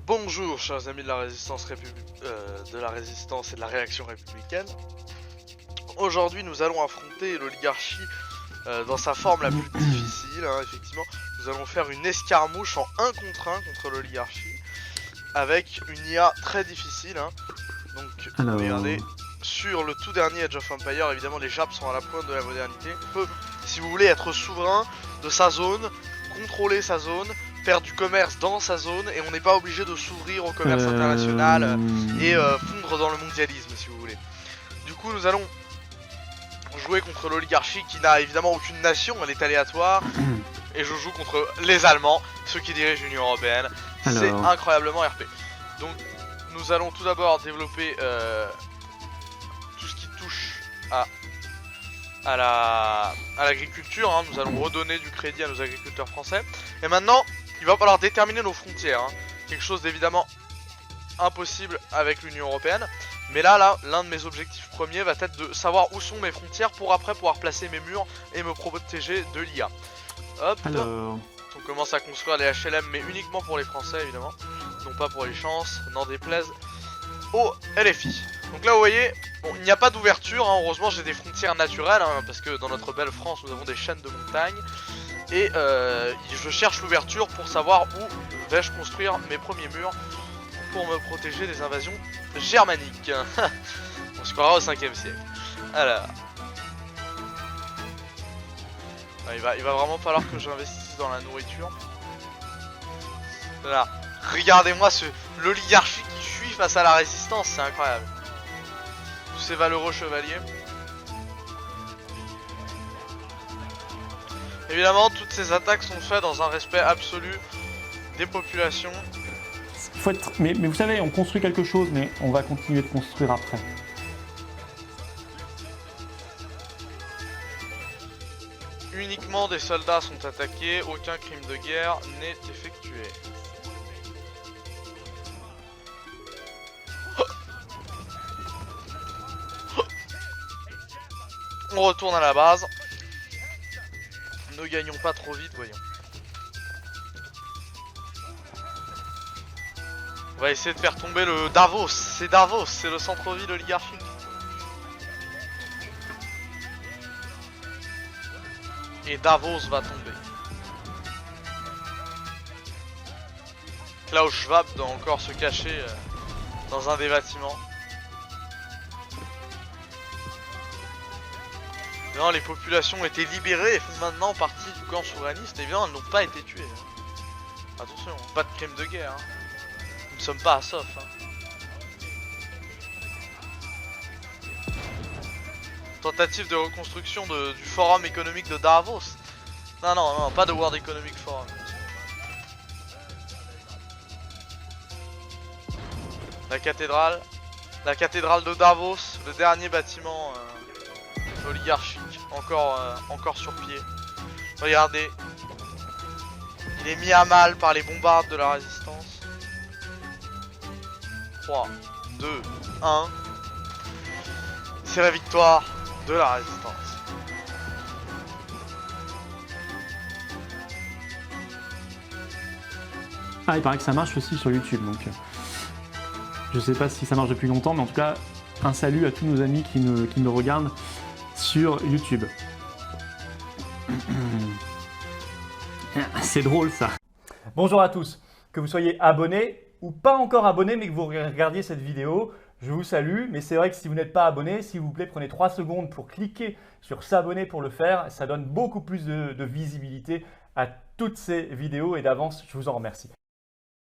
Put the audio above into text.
Bonjour chers amis de la résistance et de la réaction républicaine. Aujourd'hui nous allons affronter l'oligarchie dans sa forme la plus difficile, hein, effectivement. Nous allons faire une escarmouche en 1 contre 1 contre l'oligarchie avec une IA très difficile, hein. Donc regardez, sur le tout dernier Age of Empires, évidemment les Japs sont à la pointe de la modernité. On peut, si vous voulez, être souverain de sa zone, contrôler sa zone, faire du commerce dans sa zone, et on n'est pas obligé de s'ouvrir au commerce international et fondre dans le mondialisme, si vous voulez. Du coup nous allons jouer contre l'oligarchie qui n'a évidemment aucune nation, elle est aléatoire. Et je joue contre les Allemands, ceux qui dirigent l'Union Européenne. C'est incroyablement RP. Donc nous allons tout d'abord développer tout ce qui touche à l'agriculture, hein. Nous allons redonner du crédit à nos agriculteurs français. Et maintenant, il va falloir déterminer nos frontières, hein. Quelque chose d'évidemment impossible avec l'Union Européenne. Mais là, l'un de mes objectifs premiers va être de savoir où sont mes frontières pour après pouvoir placer mes murs et me protéger de l'IA. Hop. On commence à construire les HLM, mais uniquement pour les Français évidemment, non pas pour les chances, n'en déplaise au LFI. Donc là vous voyez, bon, il n'y a pas d'ouverture, hein. Heureusement j'ai des frontières naturelles, hein, parce que dans notre belle France nous avons des chaînes de montagnes. Et je cherche l'ouverture pour savoir où vais-je construire mes premiers murs pour me protéger des invasions germaniques. On se croira au 5e siècle. Alors, il va vraiment falloir que j'investisse dans la nourriture. Voilà. Regardez-moi l'oligarchie qui fuit face à la résistance, c'est incroyable. Tous ces valeureux chevaliers. Évidemment, toutes ces attaques sont faites dans un respect absolu des populations. Faut être... mais vous savez, on construit quelque chose, mais on va continuer de construire après. Uniquement des soldats sont attaqués, aucun crime de guerre n'est effectué. On retourne à la base. Ne gagnons pas trop vite, voyons. On va essayer de faire tomber le Davos. C'est Davos, c'est le centre-ville oligarchique. Et Davos va tomber. Klaus Schwab doit encore se cacher dans un des bâtiments. Non, les populations ont été libérées et font maintenant partie du camp souverainiste. Évidemment, elles n'ont pas été tuées, hein. Attention, pas de crime de guerre, hein. Nous ne sommes pas à Sof, hein. Tentative de reconstruction du forum économique de Davos. Non, non, non, pas de World Economic Forum. La cathédrale de Davos, le dernier bâtiment oligarchique, encore sur pied. Regardez, il est mis à mal par les bombardes de la résistance. 3, 2, 1. C'est la victoire de la résistance. Ah, il paraît que ça marche aussi sur YouTube, donc je sais pas si ça marche depuis longtemps, mais en tout cas, un salut à tous nos amis qui me regardent sur YouTube. C'est drôle ça. Bonjour à tous, que vous soyez abonnés ou pas encore abonnés mais que vous regardiez cette vidéo, je vous salue. Mais c'est vrai que si vous n'êtes pas abonné, s'il vous plaît, prenez 3 secondes pour cliquer sur s'abonner pour le faire. Ça donne beaucoup plus de visibilité à toutes ces vidéos et d'avance, je vous en remercie.